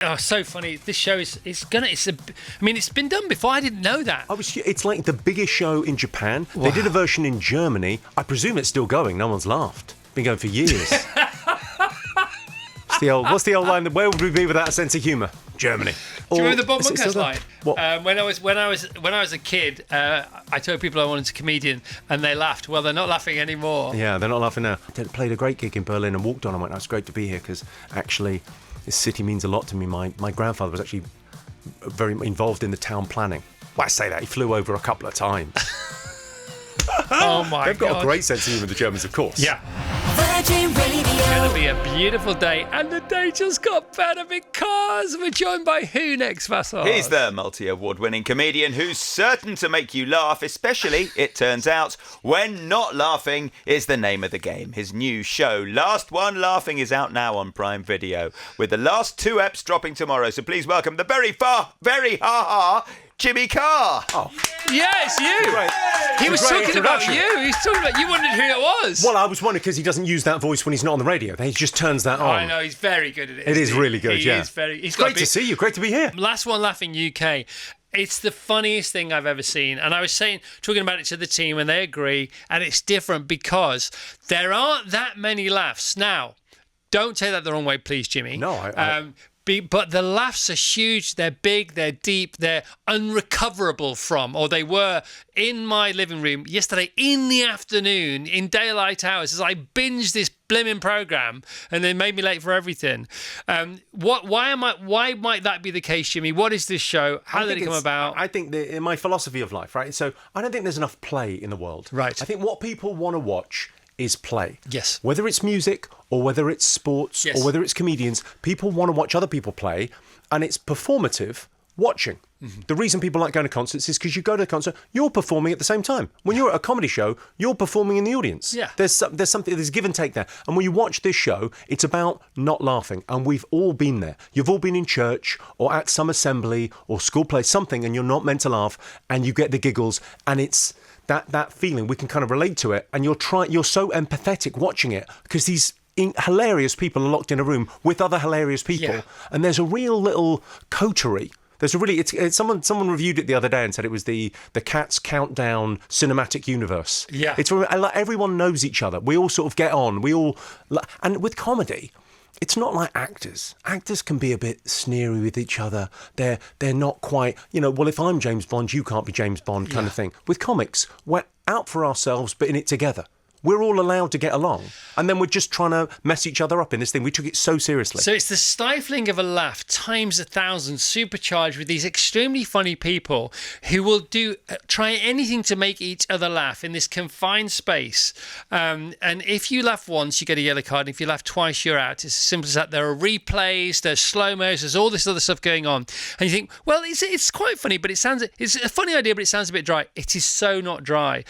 Oh, so funny. This show it's been done before. I didn't know that. It's like the biggest show in Japan. Wow. They did a version in Germany. I presume it's still going. No one's laughed. Been going for years. What's the old line? Where would we be without a sense of humour? Germany. Do you remember the Bob Monkhouse line? What? When I was a kid, I told people I wanted a comedian, and they laughed. Well, they're not laughing anymore. Yeah, they're not laughing now. I played a great gig in Berlin and walked on and went, "It's great to be here because actually this city means a lot to me." My grandfather was actually very involved in the town planning. Well, I say that he flew over a couple of times. Oh my God! They've got a great sense of humour, the Germans, of course. Yeah. Virgin Radio. It's going to be a beautiful day, and the day just got better because we're joined by who next, Vassar? He's the multi-award-winning comedian who's certain to make you laugh, especially, it turns out, when not laughing is the name of the game. His new show, Last One Laughing, is out now on Prime Video, with the last 2 eps dropping tomorrow. So please welcome the very ha-ha, Jimmy Carr. Oh. Yes, you. Great. He was talking about you. He's talking about you. Wondered who it was. Well, I was wondering because he doesn't use that voice when he's not on the radio. He just turns that on. I know, he's very good at it. It is really good, He yeah. is very. He's great to see you. Great to be here. Last One Laughing UK. It's the funniest thing I've ever seen. And I was talking about it to the team, and they agree. And it's different because there aren't that many laughs. Now, don't take that the wrong way, please, Jimmy. No, but the laughs are huge, they're big, they're deep, they're unrecoverable from, or they were in my living room yesterday in the afternoon, in daylight hours, as I binged this blimmin' programme and then made me late for everything. Why might that be the case, Jimmy? What is this show? How did it come about? I think in my philosophy of life, right? So I don't think there's enough play in the world. Right. I think what people want to watch is play. Yes. Whether it's music or whether it's sports or whether it's comedians, people want to watch other people play, and it's performative watching. Mm-hmm. The reason people like going to concerts is because you go to a concert, you're performing at the same time. When you're at a comedy show, you're performing in the audience. Yeah. There's something, there's give and take there. And when you watch this show, it's about not laughing. And we've all been there. You've all been in church or at some assembly or school play, something, and you're not meant to laugh, and you get the giggles, and it's that feeling, we can kind of relate to it, and you're so empathetic watching it because these hilarious people are locked in a room with other hilarious people, and there's a real little coterie. There's a really it's someone reviewed it the other day and said it was the Cat's Countdown cinematic universe. Yeah, it's like everyone knows each other. We all sort of get on. And with comedy, it's not like actors. Actors can be a bit sneery with each other. They're not quite, well, if I'm James Bond, you can't be James Bond kind of thing. With comics, we're out for ourselves, but in it together. We're all allowed to get along. And then we're just trying to mess each other up in this thing. We took it so seriously. So it's the stifling of a laugh times 1,000, supercharged with these extremely funny people who will try anything to make each other laugh in this confined space. And if you laugh once, you get a yellow card. And if you laugh twice, you're out. It's as simple as that. There are replays, there's slow-mos, there's all this other stuff going on. And you think, well, it's quite funny, but it's a funny idea, but it sounds a bit dry. It is so not dry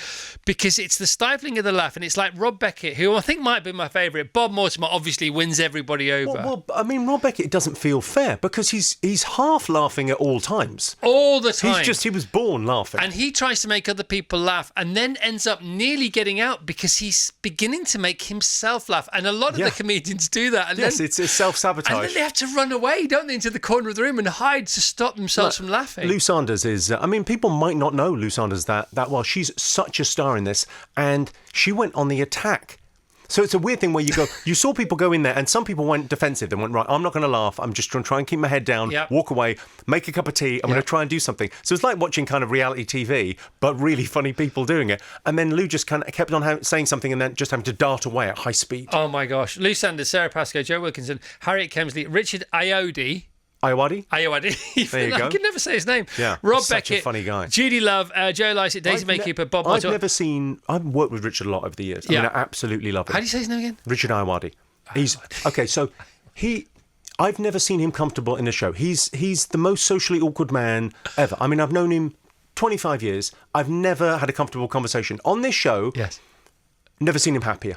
because it's the stifling of the laugh. And it's like Rob Beckett, who I think might be my favourite. Bob Mortimer obviously wins everybody over. Well, I mean, Rob Beckett doesn't feel fair because he's half laughing at all times. All the time. He was born laughing. And he tries to make other people laugh and then ends up nearly getting out because he's beginning to make himself laugh. And a lot of the comedians do that. And yes, it's self-sabotage. And then they have to run away, don't they, into the corner of the room and hide to stop themselves from laughing. Lou Sanders is... people might not know Lou Sanders that well. She's such a star in this, and she went on the attack. So it's a weird thing where you saw people go in there, and some people went defensive. They went, right, I'm not going to laugh. I'm just going to try and keep my head down, walk away, make a cup of tea. I'm going to try and do something. So it's like watching kind of reality TV, but really funny people doing it. And then Lou just kind of kept on saying something and then just having to dart away at high speed. Oh, my gosh. Lou Sanders, Sarah Pascoe, Joe Wilkinson, Harriet Kemsley, Richard Iodi. Ayawadi? There you go. I can never say his name. Yeah, Rob such Beckett, a funny guy. Judy Love, Joe Lycett, Daisy May Cooper, Bob Mortimer. I've worked with Richard a lot over the years. I mean, I absolutely love him. How do you say his name again? Richard Iowadi. I've never seen him comfortable in a show. He's the most socially awkward man ever. I mean, I've known him 25 years. I've never had a comfortable conversation. On this show, never seen him happier.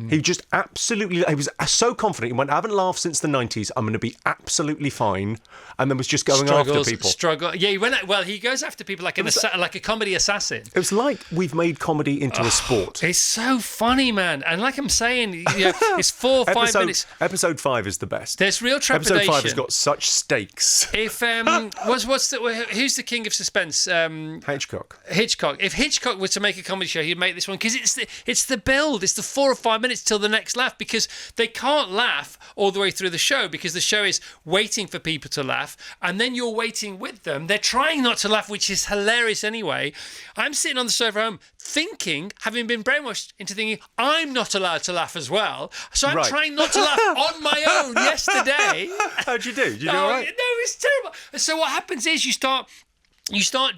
He just absolutely, he was so confident. He went, I haven't laughed since the 90s. I'm going to be absolutely fine. And then was just going after people. Yeah, he went. Well, he goes after people like like a comedy assassin. It was like we've made comedy into a sport. It's so funny, man. And like I'm saying, it's 4 or 5 minutes. Episode 5 is the best. There's real trepidation. Episode 5 has got such stakes. If who's the king of suspense? Hitchcock. If Hitchcock were to make a comedy show, he'd make this one because it's the build. It's the 4 or 5 minutes till the next laugh, because they can't laugh all the way through the show because the show is waiting for people to laugh, and then you're waiting with them. They're trying not to laugh, which is hilarious anyway. I'm sitting on the sofa at home thinking, having been brainwashed into thinking I'm not allowed to laugh as well, so I'm trying not to laugh on my own yesterday. How'd you do? Did you do all right? No, it's terrible. So what happens is you start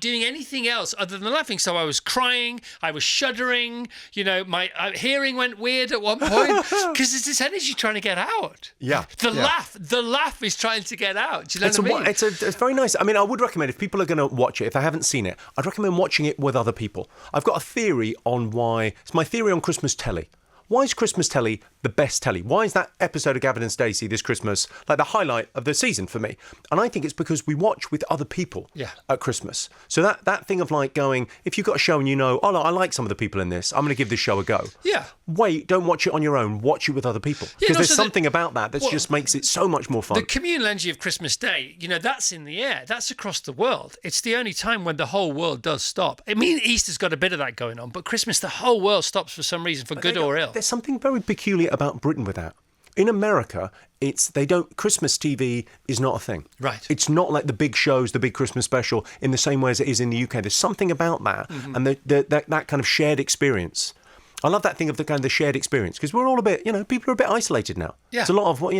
doing anything else other than laughing. So I was crying, I was shuddering, my hearing went weird at one point because there's this energy trying to get out. Yeah. The laugh is trying to get out. Do you know what I mean? It's very nice. I mean, I would recommend, if people are going to watch it, if they haven't seen it, I'd recommend watching it with other people. I've got a theory on why, it's my theory on Christmas telly. Why is Christmas telly the best telly? Why is that episode of Gavin and Stacey this Christmas like the highlight of the season for me? And I think it's because we watch with other people at Christmas. So that thing of like going, if you've got a show and I like some of the people in this, I'm going to give this show a go. Yeah. Wait, don't watch it on your own. Watch it with other people. Because there's something about that just makes it so much more fun. The communal energy of Christmas Day, that's in the air. That's across the world. It's the only time when the whole world does stop. I mean, Easter's got a bit of that going on, but Christmas, the whole world stops for some reason, for good or ill. There's something very peculiar about Britain with that. In America, Christmas TV is not a thing. Right. It's not like the big shows, the big Christmas special, in the same way as it is in the UK. There's something about that, and that kind of shared experience. I love that thing of the shared experience, because we're all a bit, people are a bit isolated now. Yeah. It's a lot of what,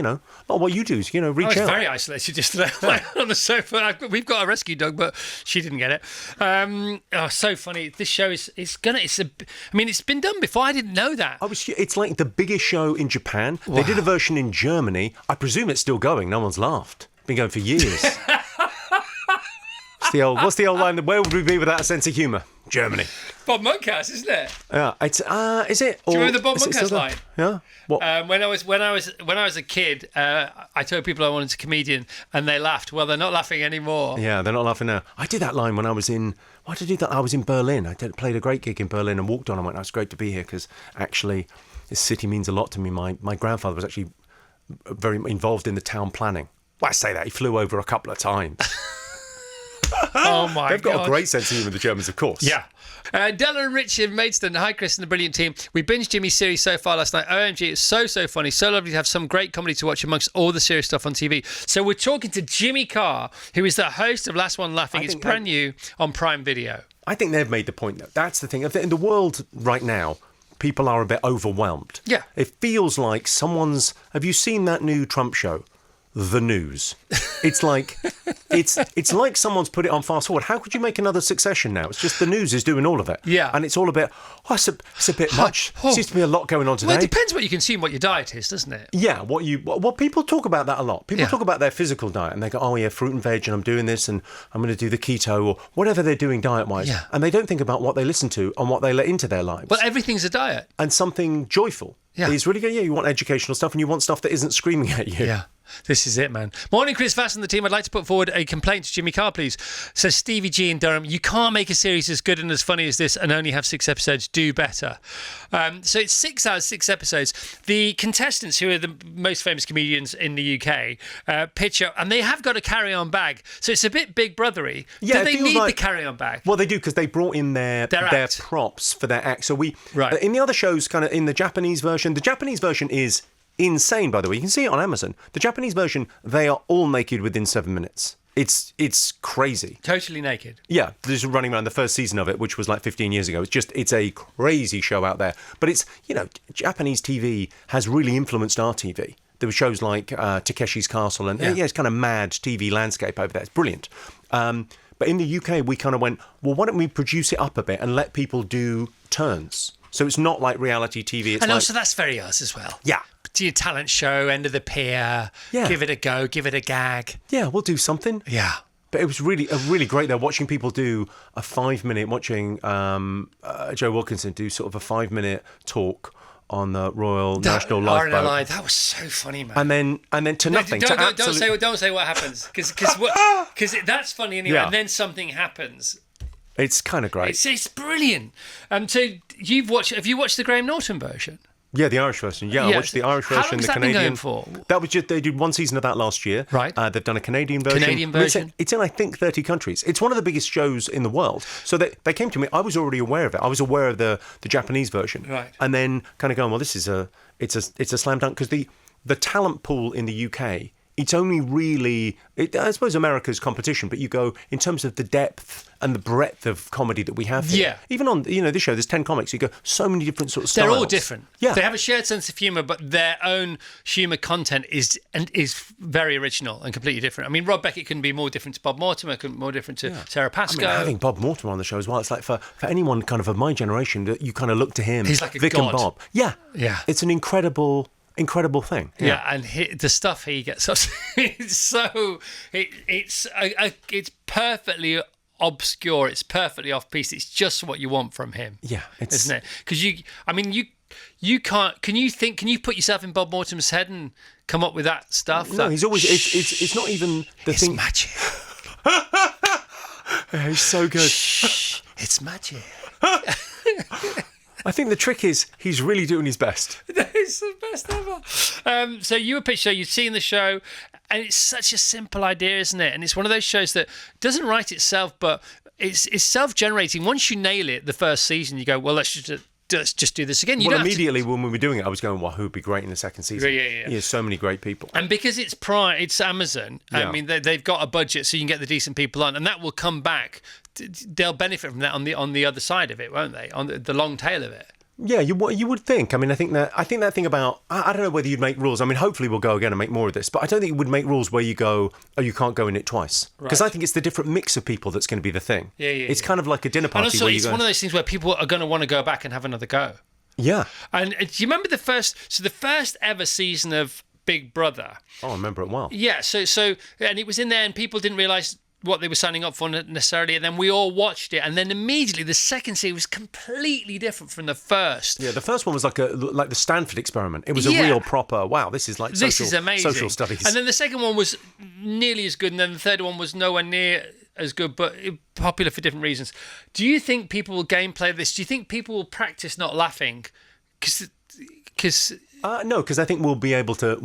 what you do is, reach out. I was very isolated yesterday, on the sofa. We've got a rescue dog, but she didn't get it. So funny. This show it's been done before. I didn't know that. It's like the biggest show in Japan. Wow. They did a version in Germany. I presume it's still going. No one's laughed. Been going for years. What's the old line? Where would we be without a sense of humour? Germany. Bob Monkhouse, isn't it? Yeah, it's is it? Do you remember the Bob Monkhouse line? Yeah. What? When I was a kid, I told people I wanted to be a comedian, and they laughed. Well, they're not laughing anymore. Yeah, they're not laughing now. I did that line when I was in. Why did I do that? I was in Berlin. Played a great gig in Berlin and walked on and went, "It's great to be here," because actually, this city means a lot to me. My grandfather was actually very involved in the town planning. Well, I say that he flew over a couple of times. Oh my God. They've got a great sense of humour, the Germans, of course. Yeah. Della and Richard Maidstone. Hi, Chris and the brilliant team. We binged Jimmy's series so far last night. OMG, it's so funny. So lovely to have some great comedy to watch amongst all the serious stuff on TV. So we're talking to Jimmy Carr, who is the host of Last One Laughing. It's brand new on Prime Video. I think they've made the point, though. That's the thing. In the world right now, people are a bit overwhelmed. Yeah. It feels like have you seen that new Trump show? The News. It's like like someone's put it on fast forward. How could you make another Succession now? It's just the news is doing all of it. Yeah. And it's all a bit, it's a bit much. Seems to be a lot going on today. Well, it depends what you consume, what your diet is, doesn't it? Yeah, people talk about that a lot. People talk about their physical diet and they go, oh yeah, fruit and veg, and I'm doing this and I'm going to do the keto or whatever they're doing diet-wise. Yeah. And they don't think about what they listen to and what they let into their lives. Well, everything's a diet. And something joyful. Yeah. It's really good. Yeah, you want educational stuff and you want stuff that isn't screaming at you. Yeah. This is it, man. Morning, Chris Vass and the team. I'd like to put forward a complaint to Jimmy Carr, please. Says Stevie G in Durham. You can't make a series as good and as funny as this and only have 6 episodes. Do better. So it's 6 hours, 6 episodes. The contestants, who are the most famous comedians in the UK, pitch up, and they have got a carry-on bag. So it's a bit Big Brothery. Yeah, do they need the carry-on bag? Well, they do, because they brought in their props for their act. So right. In the other shows, kind of in the Japanese version is insane, by the way. You can see it on Amazon. The Japanese version, they are all naked within 7 minutes. It's crazy. Totally naked. Yeah, just running around the first season of it, which was like 15 years ago. It's a crazy show out there. But it's, Japanese TV has really influenced our TV. There were shows like Takeshi's Castle and it's kind of mad TV landscape over there. It's brilliant. But in the UK, we kind of went, well, why don't we produce it up a bit and let people do turns? So it's not like reality TV. And also that's very us as well. Yeah. Do your talent show, end of the pier, give it a go, give it a gag. Yeah, we'll do something. Yeah. But it was really great there, watching people do a 5 minute, watching Joe Wilkinson do sort of a 5 minute talk on the Royal National Lifeboat. RNLI, that was so funny, man. And then to nothing. Don't say what happens, because that's funny anyway. Yeah. And then something happens. It's kind of great. It's brilliant. So have you watched the Graham Norton version? Yeah, the Irish version. Yeah, I watched the Irish version. How long has the that Canadian. been going for? That was just, they did one season of that last year. Right. They've done a Canadian version. It's in I think 30 countries. It's one of the biggest shows in the world. So they came to me. I was already aware of it. I was aware of the Japanese version. Right. And then kind of going, well, this is it's a slam dunk, because the talent pool in the UK. It's only really, I suppose, America's competition, but you go in terms of the depth and the breadth of comedy that we have here. Yeah. Even on, this show, there's 10 comics. You go, so many different sort of styles. They're all different. Yeah. They have a shared sense of humour, but their own humour content is very original and completely different. I mean, Rob Beckett couldn't be more different to Bob Mortimer, couldn't be more different to Sarah Pascoe. I mean, having Bob Mortimer on the show as well, it's like for anyone kind of my generation, that you kind of look to him. He's like a Vic god. and Bob. Yeah. Yeah. It's an incredible thing. Yeah, and the stuff he gets up to, it's perfectly obscure. It's perfectly off piece. It's just what you want from him. Yeah, isn't it? Because you can't. Can you put yourself in Bob Mortimer's head and come up with that stuff? No, he's always. It's not even the it's thing. Magic. Yeah, he's so good. Shh, it's magic. I think the trick is he's really doing his best. It's the best ever. So you were pitched show, you've seen the show, and it's such a simple idea, isn't it? And it's one of those shows that doesn't write itself, but it's self-generating. Once you nail it, the first season, you go, well, let's just do this again. You well, don't immediately when we were doing it, I was going, well, who would be great in the second season? Yeah. There's so many great people. And because it's Amazon, I mean, they've got a budget, so you can get the decent people on, and that will come back. They'll benefit from that on the other side of it, won't they? On the long tail of it. Yeah, you would think. I mean, I think that thing about, I don't know whether you'd make rules. I mean, hopefully we'll go again and make more of this, but I don't think you would make rules where you go, oh, you can't go in it twice. Because I think it's the different mix of people that's going to be the thing. Yeah. It's kind of like a dinner party. And also, where it's one of those things where people are going to want to go back and have another go. Yeah. And do you remember the first ever season of Big Brother? Oh, I remember it well. Yeah, so and it was in there and people didn't realise what they were signing up for necessarily, and then we all watched it, and then immediately the second season was completely different from the first. Yeah, the first one was like the Stanford experiment. It was a real proper, wow, this is like social studies. And then the second one was nearly as good, and then the third one was nowhere near as good, but popular for different reasons. Do you think people will gameplay this? Do you think people will practice not laughing? Because no, because I think we'll be able to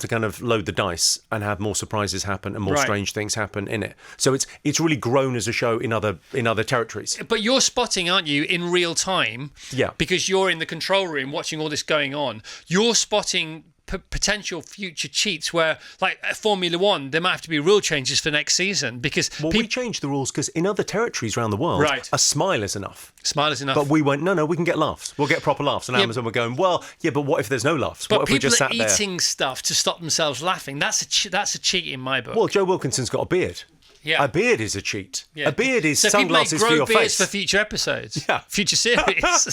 kind of load the dice and have more surprises happen and more strange things happen in it. So it's really grown as a show in other territories. But you're spotting, aren't you, in real time? Yeah. Because you're in the control room watching all this going on. You're spotting potential future cheats where, like at Formula One, there might have to be rule changes for next season because we changed the rules because in other territories around the world, a smile is enough. Smile is enough. But we went, no, we can get laughs. We'll get proper laughs. And Amazon were going, well, yeah, but what if there's no laughs? But what if we just sat there? People are eating stuff to stop themselves laughing. That's a cheat in my book. Well, Joe Wilkinson's got a beard. Yeah. A beard is a cheat. Yeah. A beard is so sunglasses for your face. For future episodes. Yeah. Future series.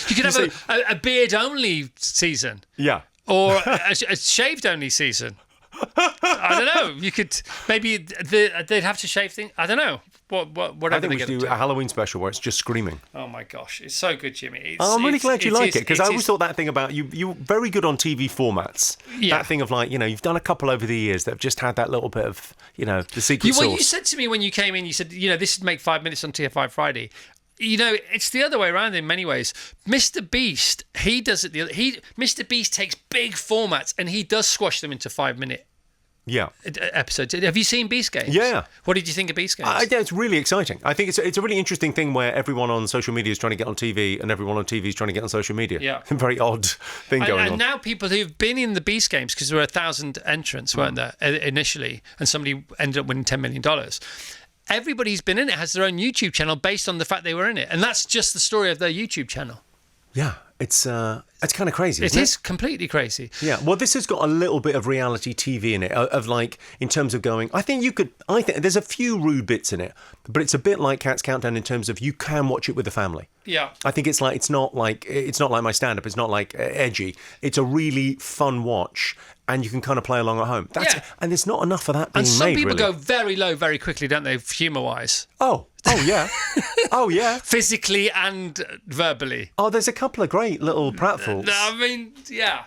You could have a beard-only season. Yeah. Or a shaved-only season. I don't know. You could maybe they'd have to shave things. I don't know. Whatever. I think we should do a Halloween special where it's just screaming. Oh my gosh, it's so good, Jimmy. I'm really glad you like it because I always thought that thing about you. You're very good on TV formats. Yeah. That thing of like you've done a couple over the years that have just had that little bit of the secret sauce. Well, you said to me when you came in, you said this would make 5 minutes on TFI Friday. It's the other way around in many ways. Mr. Beast, he does it. Mr. Beast takes big formats and he does squash them into 5-minute episodes. Have you seen Beast Games? Yeah. What did you think of Beast Games? Yeah, it's really exciting. I think it's a really interesting thing where everyone on social media is trying to get on TV and everyone on TV is trying to get on social media. Yeah. A very odd thing going on. And now people who've been in the Beast Games, because there were 1,000 entrants, weren't there, initially, and somebody ended up winning $10 million. Everybody's been in it has their own YouTube channel based on the fact they were in it. And that's just the story of their YouTube channel. Yeah. It's kind of crazy, isn't it? It is completely crazy. Yeah. Well, this has got a little bit of reality TV in it, of like, in terms of going, I think there's a few rude bits in it, but it's a bit like Cat's Countdown in terms of you can watch it with the family. Yeah. I think it's not like my stand-up. It's not like edgy. It's a really fun watch. And you can kind of play along at home. And there's not enough of that being made, And some people really. go very low very quickly, don't they, humour-wise? Oh, yeah. Oh, yeah. Physically and verbally. Oh, there's a couple of great little pratfalls. I mean, yeah.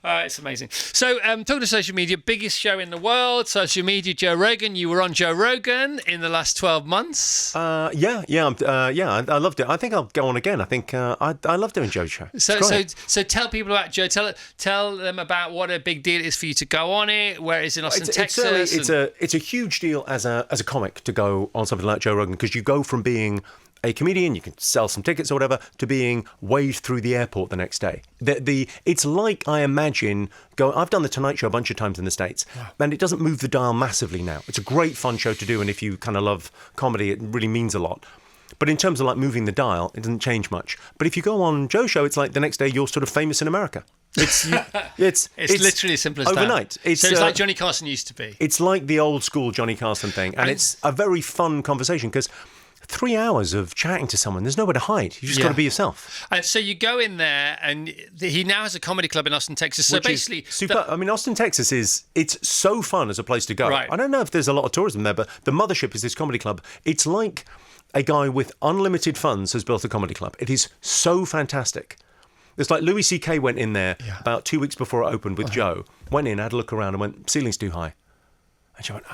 It's amazing. So, talking to social media, biggest show in the world, social media, Joe Rogan. You were on Joe Rogan in the last 12 months. I loved it. I think I'll go on again. I think I love doing Joe's show. So tell people about Joe. Tell them about what a big deal it is for you to go on it. Where it is in Austin, Texas. It's a huge deal as a comic to go on something like Joe Rogan, because you go from being a comedian, you can sell some tickets or whatever, to being waved through the airport the next day. It's like, I imagine, I've done the Tonight Show a bunch of times in the States, and it doesn't move the dial massively now. It's a great fun show to do, and if you kind of love comedy, it really means a lot. But in terms of like moving the dial, it doesn't change much. But if you go on Joe's show, it's like the next day you're sort of famous in America. It's literally as simple as overnight. That. So it's like Johnny Carson used to be. It's like the old school Johnny Carson thing, and it's a very fun conversation, because 3 hours of chatting to someone, there's nowhere to hide. You just got to be yourself. And so you go in there, and he now has a comedy club in Austin, Texas. So basically, super. I mean, Austin, Texas it's so fun as a place to go. Right. I don't know if there's a lot of tourism there, but the mothership is this comedy club. It's like a guy with unlimited funds has built a comedy club. It is so fantastic. It's like Louis C.K. went in there about 2 weeks before it opened with Joe. Went in, had a look around, and went, ceiling's too high. And Joe went,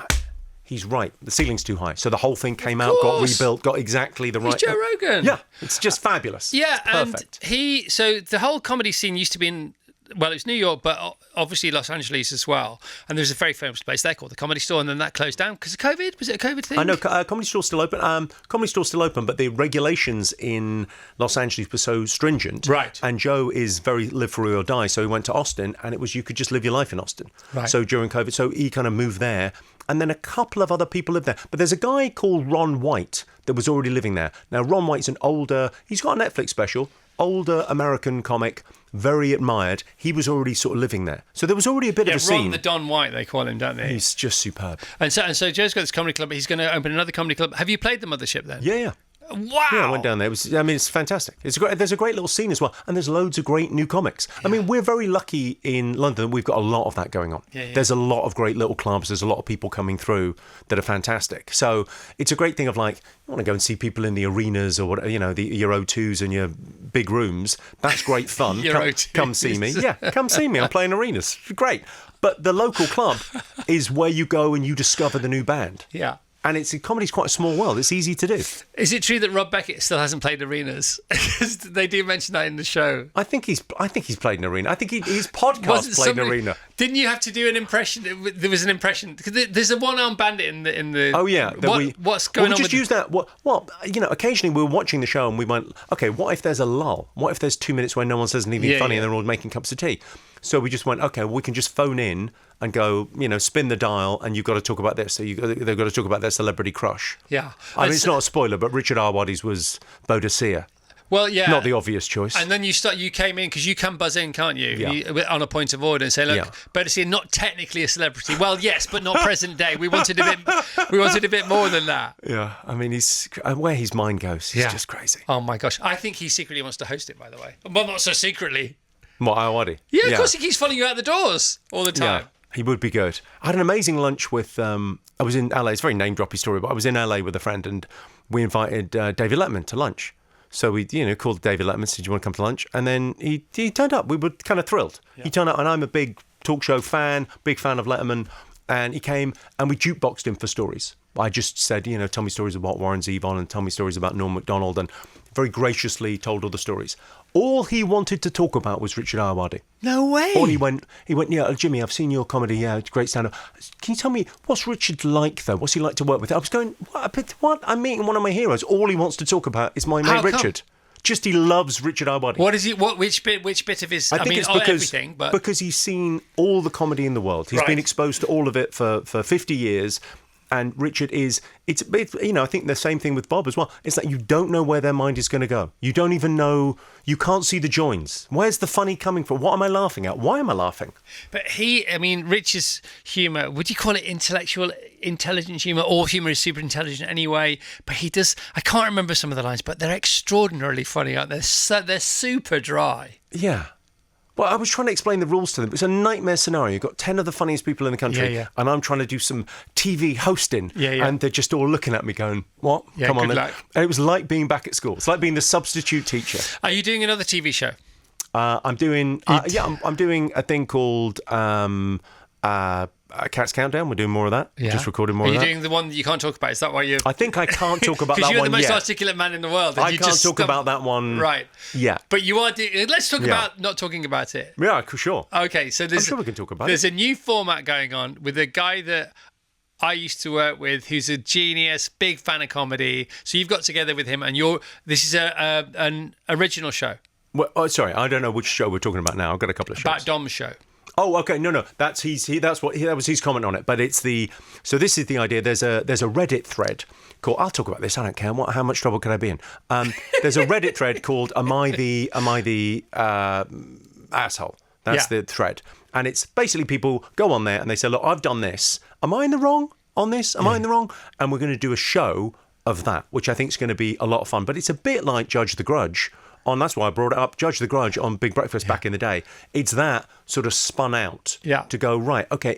he's right. The ceiling's too high. So the whole thing came out, got rebuilt, got exactly the right... He's Joe Rogan. Yeah, it's just fabulous. Yeah, it's perfect. And so the whole comedy scene used to be in, well, it's New York, but obviously Los Angeles as well. And there's a very famous place there called the Comedy Store, and then that closed down because of COVID. Was it a COVID thing? I know, Comedy Store's still open. Comedy Store's still open, but the regulations in Los Angeles were so stringent. Right. And Joe is very live free or die, so he went to Austin, and it was you could just live your life in Austin. Right. So during COVID, so he kind of moved there, and then a couple of other people live there. But there's a guy called Ron White that was already living there. Now, Ron White's he's got a Netflix special, older American comic, very admired. He was already sort of living there. So there was already a bit of a scene. Ron the Don White, they call him, don't they? He's just superb. And so Joe's got this comedy club, but he's going to open another comedy club. Have you played the Mothership then? Yeah. Wow. Yeah, I went down there. It's fantastic. There's a great little scene as well, and there's loads of great new comics. Yeah. I mean, we're very lucky in London. We've got a lot of that going on. Yeah. There's a lot of great little clubs. There's a lot of people coming through that are fantastic. So it's a great thing of like, you want to go and see people in the arenas or whatever, your O2s and your big rooms. That's great fun. Come see me. Yeah, come see me. I'm playing arenas. Great. But the local club is where you go and you discover the new band. Yeah. And comedy's quite a small world. It's easy to do. Is it true that Rob Beckett still hasn't played arenas? Because they do mention that in the show. I think he's played an arena. I think his podcast played an arena. Didn't you have to do an impression? There was an impression because there's a one-armed bandit in the. Oh yeah. What's going on? We just use that. Well, occasionally we were watching the show and we went, okay, what if there's a lull? What if there's 2 minutes where no one says anything funny and they're all making cups of tea? So we just went, okay, well, we can just phone in and go, spin the dial, and you've got to talk about this. So they've got to talk about their celebrity crush. Yeah. I mean, it's not a spoiler, but Richard Arwadi's was Bodicea. Well, yeah. Not the obvious choice. And then you came in, because you can buzz in, can't you? Yeah. On a point of order and say, look, Bodicea, not technically a celebrity. Well, yes, but not present day. We wanted a bit more than that. Yeah. I mean, where his mind goes, he's just crazy. Oh my gosh. I think he secretly wants to host it, by the way. Well, not so secretly. What, Arwadi? Yeah, of course he keeps following you out the doors all the time. Yeah, he would be good. I had an amazing lunch with, I was in LA, it's a very name-droppy story, but I was in LA with a friend and we invited David Letterman to lunch. So we, called David Letterman, said, do you want to come to lunch? And then he turned up. We were kind of thrilled. Yeah. He turned up, and I'm a big talk show fan, big fan of Letterman, and he came and we jukeboxed him for stories. I just said, tell me stories about Warren Zevon and tell me stories about Norm Macdonald, and very graciously told all the stories. All he wanted to talk about was Richard Arwadi. No way. All he went, yeah, Jimmy, I've seen your comedy, yeah, great stand-up. Can you tell me, what's Richard like, though? What's he like to work with? I was going, what? I'm meeting one of my heroes. All he wants to talk about is my mate Richard. Just he loves Richard Arwadi. What is he? Which bit of his? I think it's everything, but because he's seen all the comedy in the world. He's been exposed to all of it for 50 years. And Richard is, I think the same thing with Bob as well. It's like you don't know where their mind is going to go. You don't even know, you can't see the joins. Where's the funny coming from? What am I laughing at? Why am I laughing? But Rich's humour, would you call it intelligent humour, or humour is super intelligent anyway? But he does, I can't remember some of the lines, but they're extraordinarily funny, aren't they? They're super dry. Yeah. Well, I was trying to explain the rules to them. It's a nightmare scenario. You've got 10 of the funniest people in the country, and I'm trying to do some TV hosting, and they're just all looking at me going, what? Yeah, Come on good then. luck. And it was like being back at school. It's like being the substitute teacher. Are you doing another TV show? I'm doing I'm doing a thing called Cat's Countdown. We're doing more of that. Yeah. Just recording more Are of you that. doing the one that you can't talk about? Is that why you're... I think I can't talk about that Because you're one the most yet. articulate man in the world. And I you can't just talk about that one. Right. Yeah. But you are... Let's talk about not talking about it. Yeah, sure. Okay, so I'm sure we can talk about there's a new format going on with a guy that I used to work with who's a genius, big fan of comedy. So you've got together with him and this is an original show. Well, sorry, I don't know which show we're talking about now. I've got a couple of shows. About Dom's show. Oh, okay. No. That was his comment on it. But it's so this is the idea. There's a Reddit thread called, I'll talk about this. I don't care. How much trouble could I be in? There's a Reddit thread called Am I the asshole? That's the thread. And it's basically people go on there and they say, look, I've done this. Am I in the wrong on this? Am I in the wrong? And we're going to do a show of that, which I think is going to be a lot of fun. But it's a bit like Judge the Grudge. That's why I brought it up. Judge the Grudge on Big Breakfast back in the day. It's that sort of spun out to go, right, okay,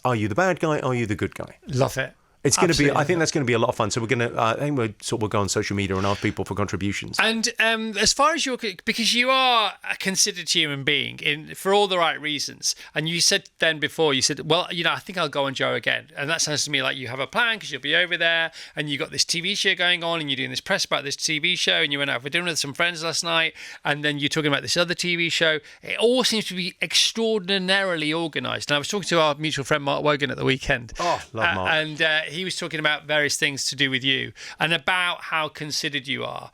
are you the bad guy? Are you the good guy? Love it. It's going to be. I think that's going to be a lot of fun. So we're going to. I think we'll go on social media and ask people for contributions. And as far as because you are a considered human being for all the right reasons. And you said then before, you said, well, I think I'll go on Joe again. And that sounds to me like you have a plan because you'll be over there and you got this TV show going on and you're doing this press about this TV show and you went out for dinner with some friends last night and then you're talking about this other TV show. It all seems to be extraordinarily organised. And I was talking to our mutual friend Mark Wogan at the weekend. Oh, love Mark. And he was talking about various things to do with you and about how considered you are.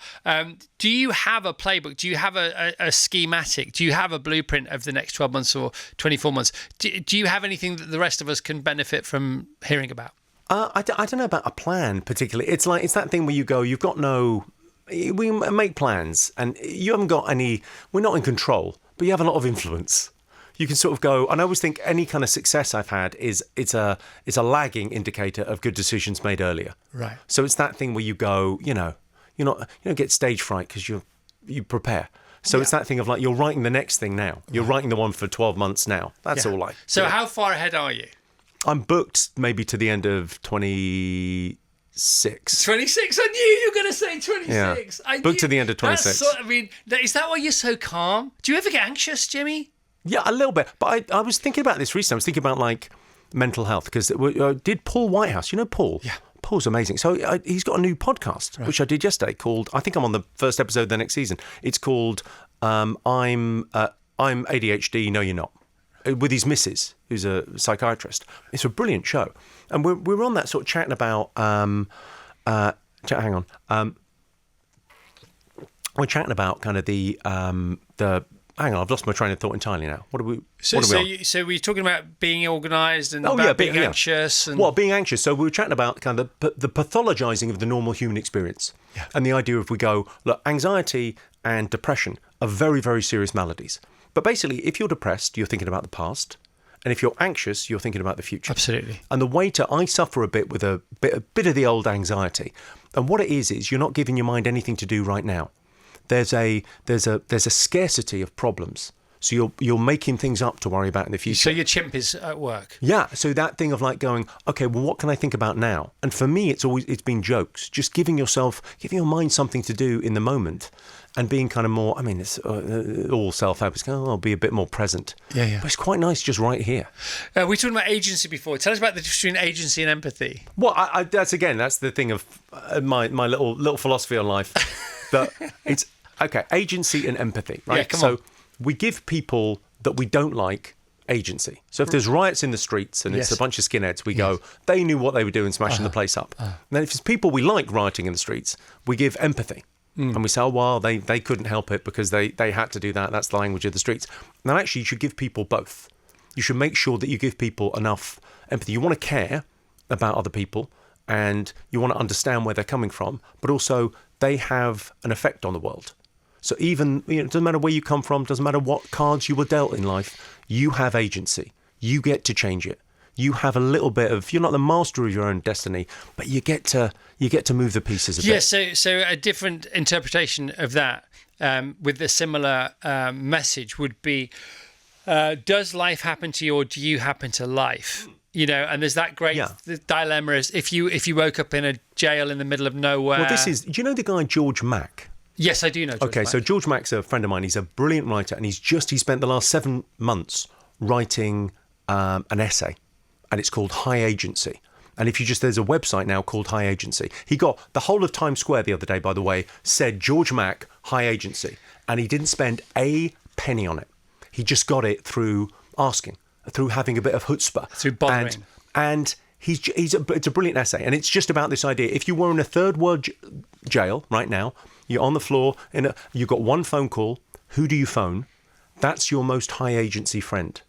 Do you have a playbook? Do you have a schematic? Do you have a blueprint of the next 12 months or 24 months? Do you have anything that the rest of us can benefit from hearing about? I don't know about a plan particularly. It's that thing where you go, you've got we make plans and you haven't got any, we're not in control, but you have a lot of influence. You can sort of go, and I always think any kind of success I've had it's a lagging indicator of good decisions made earlier. Right. So it's that thing where you go, you don't get stage fright because you prepare. So it's that thing of like you're writing the next thing now. You're writing the one for 12 months now. That's all like. So how far ahead are you? I'm booked maybe to the end of 26. 26? I knew you were going to say 26. Yeah. Booked to the end of 26. Is that why you're so calm? Do you ever get anxious, Jimmy? Yeah, a little bit. But I was thinking about this recently. I was thinking about like mental health because did Paul Whitehouse, Paul? Yeah. Paul's amazing. So he's got a new podcast, which I did yesterday called, I think I'm on the first episode of the next season. It's called I'm ADHD, No You're Not, with his missus, who's a psychiatrist. It's a brilliant show. And we're on that sort of chatting about, we're chatting about kind of the hang on, I've lost my train of thought entirely now. What are we on? So we're talking about being organised and about being anxious. And... Well, being anxious. So we were chatting about kind of the pathologising of the normal human experience. Yeah. And the idea of we go, look, anxiety and depression are very, very serious maladies. But basically, if you're depressed, you're thinking about the past. And if you're anxious, you're thinking about the future. Absolutely. And the way I suffer a bit with a bit of the old anxiety. And what it is you're not giving your mind anything to do right now. There's a scarcity of problems, so you're making things up to worry about in the future. So your chimp is at work. Yeah. So that thing of like going, okay, well, what can I think about now? And for me, it's been jokes, just giving your mind something to do in the moment, and being kind of more. I mean, it's all self-help. It's I'll be a bit more present. Yeah. But it's quite nice just right here. We were talking about agency before. Tell us about the difference between agency and empathy. Well, that's the thing of my little philosophy on life. That it's. Okay, agency and empathy, right? Yeah, come on. We give people that we don't like agency. So if there's riots in the streets and it's a bunch of skinheads, we go, they knew what they were doing, smashing the place up. And then if it's people we like rioting in the streets, we give empathy. And we say, oh, well, they couldn't help it because they had to do that. That's the language of the streets. Now, actually, you should give people both. You should make sure that you give people enough empathy. You want to care about other people and you want to understand where they're coming from, but also they have an effect on the world. So even, it doesn't matter where you come from, doesn't matter what cards you were dealt in life, you have agency. You get to change it. you have a little bit of, you're not the master of your own destiny, but you get to move the pieces a bit. Yeah, so a different interpretation of that with a similar message would be, does life happen to you or do you happen to life? You know, and there's that great dilemma is if you woke up in a jail in the middle of nowhere. Well, do you know the guy George Mack? Yes, I do know George Mack. So George Mack's a friend of mine. He's a brilliant writer, and he spent the last 7 months writing an essay, and it's called High Agency. And there's a website now called High Agency. He got the whole of Times Square the other day, by the way, said George Mack, High Agency, and he didn't spend a penny on it. He just got it through asking, through having a bit of chutzpah, through bothering. And it's a brilliant essay, and it's just about this idea. If you were in a third world jail right now, you're on the floor, you've got one phone call. Who do you phone? That's your most high agency friend.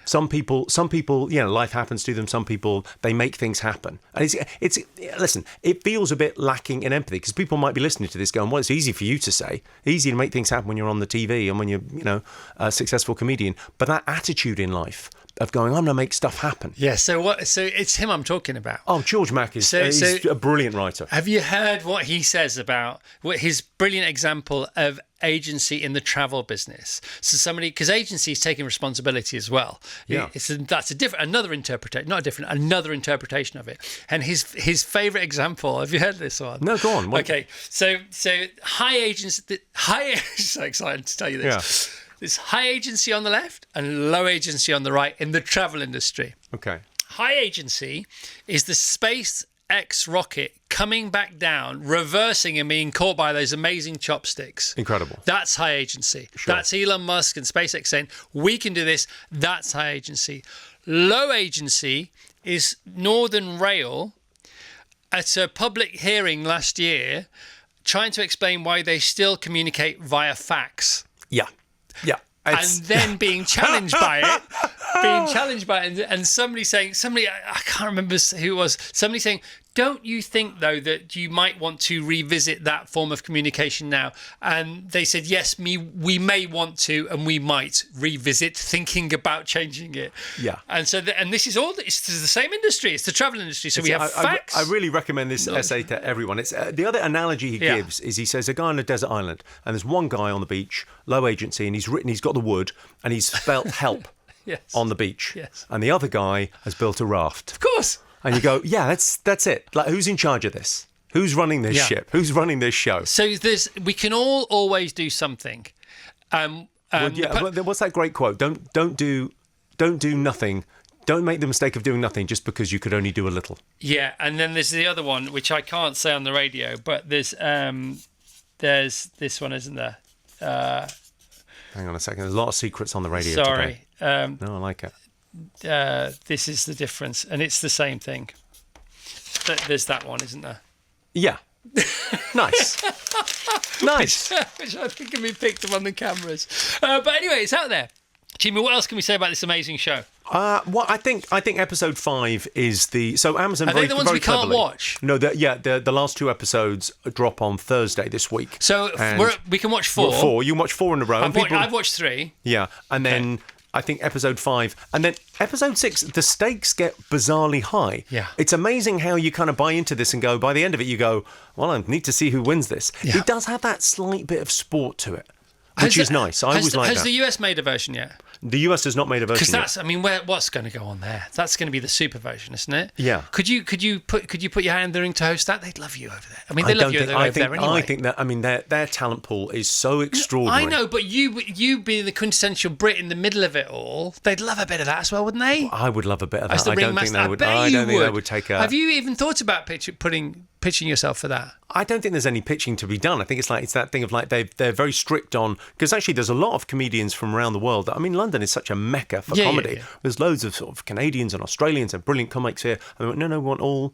Some people, life happens to them. Some people, they make things happen. And listen, it feels a bit lacking in empathy because people might be listening to this going, well, it's easy for you to say. Easy to make things happen when you're on the TV and when you're, a successful comedian. But that attitude in life of going, I'm going to make stuff happen. Yeah, so it's him I'm talking about. Oh, George Mack is he's a brilliant writer. Have you heard what he says about his brilliant example of agency in the travel business? So somebody, because agency is taking responsibility as well. Yeah. That's another interpretation of it. And his favourite example, have you heard this one? No, go on. Okay, so high agency, so excited to tell you this. Yeah. There's high agency on the left and low agency on the right in the travel industry. Okay. High agency is the SpaceX rocket coming back down, reversing and being caught by those amazing chopsticks. Incredible. That's high agency. Sure. That's Elon Musk and SpaceX saying, we can do this. That's high agency. Low agency is Northern Rail at a public hearing last year trying to explain why they still communicate via fax. Yeah. Yeah. And then being challenged by it, and somebody I can't remember who it was, somebody saying, don't you think, though, that you might want to revisit that form of communication now? And they said, yes, we may want to, and we might revisit thinking about changing it. Yeah. And so, and this is it's the same industry. It's the travel industry. So we have facts. I really recommend this essay to everyone. It's the other analogy he gives is he says a guy on a desert island, and there's one guy on the beach, low agency, and he's got the wood, and he's spelt help on the beach. Yes. And the other guy has built a raft. Of course. And you go, yeah, that's it. Like, who's in charge of this? Who's running this ship? Who's running this show? So we can all always do something. What's that great quote? Don't do nothing. Don't make the mistake of doing nothing just because you could only do a little. Yeah, and then there's the other one which I can't say on the radio, but there's this one, isn't there? Hang on a second. There's a lot of secrets on the radio today. No, I like it. This is the difference, and it's the same thing. There's that one, isn't there? Yeah. Nice. Nice. Which I think can be picked up on the cameras. But anyway, it's out there. Jimmy, what else can we say about this amazing show? Well, I think episode 5 is so Amazon. Are they the ones we can't cleverly, watch? No, the last 2 episodes drop on Thursday this week. So we can watch 4. 4. You can watch 4 in a row. I've watched 3. Yeah, and then I think episode 5, and then episode 6. The stakes get bizarrely high. Yeah, it's amazing how you kind of buy into this and go. By the end of it, you go, well, I need to see who wins this. Yeah. It does have that slight bit of sport to it, which is nice. I always like that. Has the US made a version yet? The US has not made a version yet. Because what's going to go on there? That's going to be the super version, isn't it? Yeah. Could you put your hand in the ring to host that? They'd love you over there. I mean, they love you over there anyway. I think that their talent pool is so extraordinary. I know, but you being the quintessential Brit in the middle of it all, they'd love a bit of that as well, wouldn't they? I would love a bit of that. As the ringmaster, I don't think they would take a. Have you even thought about pitching yourself for that? I don't think there's any pitching to be done. I think it's that thing of like they're very strict on, because actually there's a lot of comedians from around the world. I mean, London is such a mecca for comedy. Yeah. There's loads of sort of Canadians and Australians and brilliant comics here. I went, no, we want all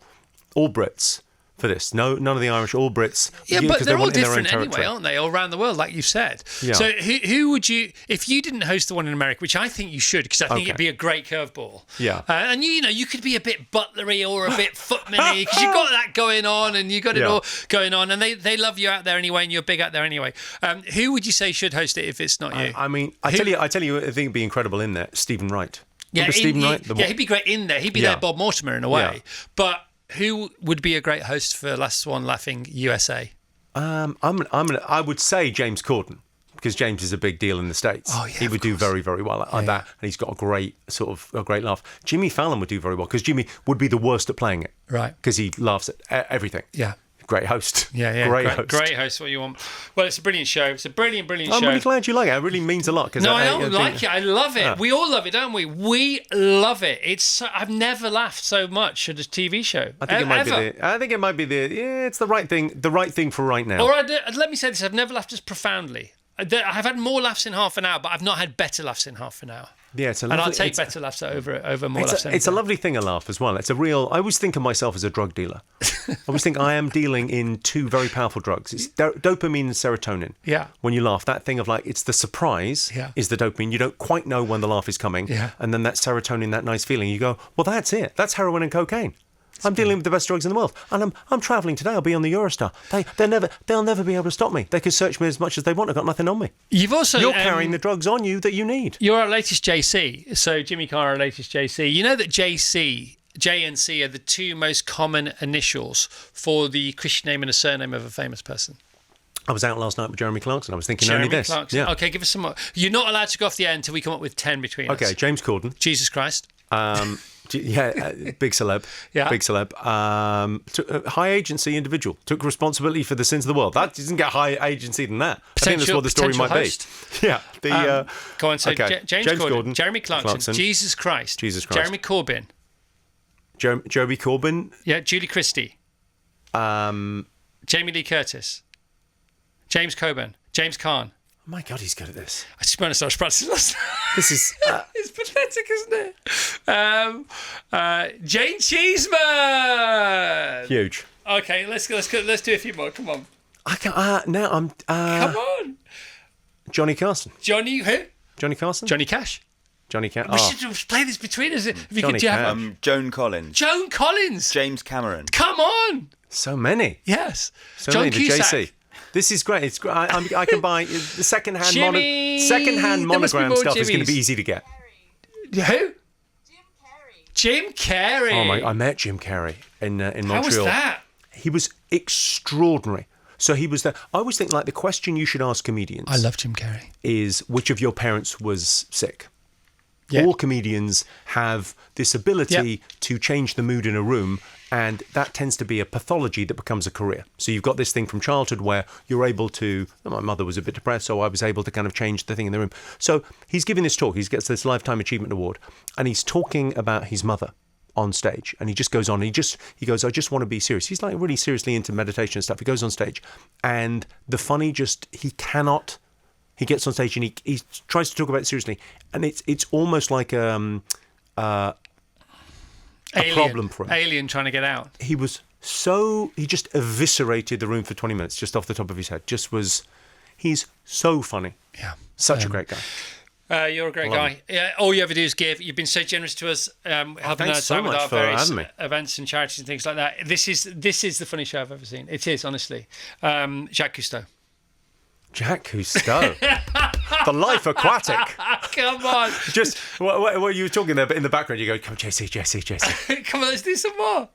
Brits for this. No, none of the Irish, all Brits. Yeah, but they're all different anyway, aren't they? All around the world, like you said. Yeah. So who would you, if you didn't host the one in America, which I think you should, because I think it'd be a great curveball. Yeah. And you could be a bit butlery or a bit footman-y, because you've got that going on, and you've got it all going on, and they love you out there anyway, and you're big out there anyway. Who would you say should host it if it's not you? I mean, I tell you, I think it'd be incredible in there. Stephen Wright. Remember Stephen Wright? He'd be great in there. He'd be Yeah. their Bob Mortimer in a way. Yeah. But who would be a great host for Last One Laughing USA? I would say James Corden, because James is a big deal in the States. Oh, yeah, he would do very, very well at that, and he's got a great laugh. Jimmy Fallon would do very well because Jimmy would be the worst at playing it, Right? Because he laughs at everything. Yeah. Great host. Yeah. Great host. What you want? Well, it's a brilliant show. It's a brilliant show. I'm really glad you like it. It really means a lot. No, I don't like it. I love it. We all love it, don't we? We love it. I've never laughed so much at a TV show. I think it might be the. Yeah, it's the right thing. The right thing for right now. Or let me say this: I've never laughed as profoundly. I've had more laughs in half an hour, but I've not had better laughs in half an hour. Yeah, it's a and lovely, I'll take better laughs over more laughs. It's a lovely thing, a laugh as well. It's a real. I always think of myself as a drug dealer. I always think I am dealing in two very powerful drugs. It's dopamine and serotonin. Yeah. When you laugh, that thing of like it's the surprise. Yeah. Is the dopamine. You don't quite know when the laugh is coming. Yeah. And then that serotonin, that nice feeling. You go, well, that's it. That's heroin and cocaine. I'm dealing with the best drugs in the world, and I'm travelling today. I'll be on the Eurostar. They'll never be able to stop me. They can search me as much as they want. I've got nothing on me. You're carrying the drugs on you that you need. You're our latest JC. So Jimmy Carr, our latest JC. You know that J and C are the two most common initials for the Christian name and a surname of a famous person. I was out last night with Jeremy Clarkson. I was thinking Jeremy only this. Clarkson. Yeah. Okay, give us some more. You're not allowed to go off the air until we come up with 10 between us. Okay, James Corden. Jesus Christ. Big celeb. Yeah. Big celeb. High agency individual. Took responsibility for the sins of the world. That doesn't get high agency than that. I think that's what the story might host. be. Yeah. Go on. So okay. James Corden, Jeremy Clarkson, Jesus Christ. Jeremy Corbyn. Jeremy Corbyn. Yeah. Julie Christie. Jamie Lee Curtis. James Coburn. James Caan. Oh my God, he's good at this. I just want to start practicing last night. This is... It's pathetic, isn't it? Jane Cheeseman. Huge. Okay, let's do a few more. Come on. I can't... now I'm... Come on. Johnny Carson. Johnny who? Johnny Carson? Johnny Cash. Johnny Cash. We should play this between us. If you Johnny could have Cash. Joan Collins. Joan Collins. James Cameron. Come on. So many. Yes. So John many. The Cusack. JC. This is great. It's great. I can buy the second-hand There must be monogram more stuff is going to Jimmys. be easy to get. Who? Jim Carrey. Oh my! I met Jim Carrey in Montreal. How was that? He was extraordinary. So he was there. I always think like the question you should ask comedians. I love Jim Carrey. Is which of your parents was sick? Yeah. All comedians have this ability to change the mood in a room, and that tends to be a pathology that becomes a career. So you've got this thing from childhood where you're able to, my mother was a bit depressed, so I was able to kind of change the thing in the room. So he's giving this talk, he gets this Lifetime Achievement Award, and he's talking about his mother on stage, and he just goes on, he goes, I just want to be serious. He's like really seriously into meditation and stuff. He goes on stage, and the funny he gets on stage and he tries to talk about it seriously, and it's almost like a problem for him. Alien trying to get out. He just eviscerated the room for 20 minutes just off the top of his head. He's so funny. Yeah. Such a great guy. You're a great guy. Yeah, all you ever do is give. You've been so generous to us, helping thanks us so out with much our for various having me. events and charities and things like that. This is the funniest show I've ever seen. It is, honestly. Jacques Cousteau. Jacques Cousteau. The Life Aquatic. Come on. Just what you were talking there, but in the background you go, come JC. Come on, let's do some more.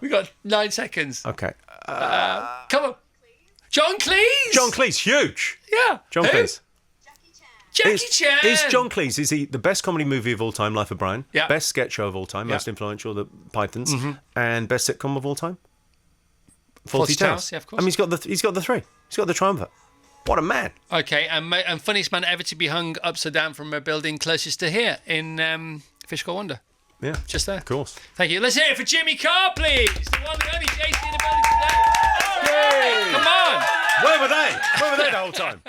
We got 9 seconds. Okay. Come on. John Cleese. John Cleese, huge. Yeah. John Cleese. Jackie Chan. Is John Cleese, is he the best comedy movie of all time, Life of Brian? Yeah. Best sketch show of all time, most influential, The Pythons, and best sitcom of all time? Fawlty Towers. Yeah, of course. I mean, he's got the three. He's got the triumvirate. What a man. Okay, and funniest man ever to be hung upside down from a building closest to here in Fish Called Wonder. Yeah. Just there. Of course. Thank you. Let's hear it for Jimmy Carr, please. The one and only JC in the building today. All right. Come on. Where were they? Where were they the whole time?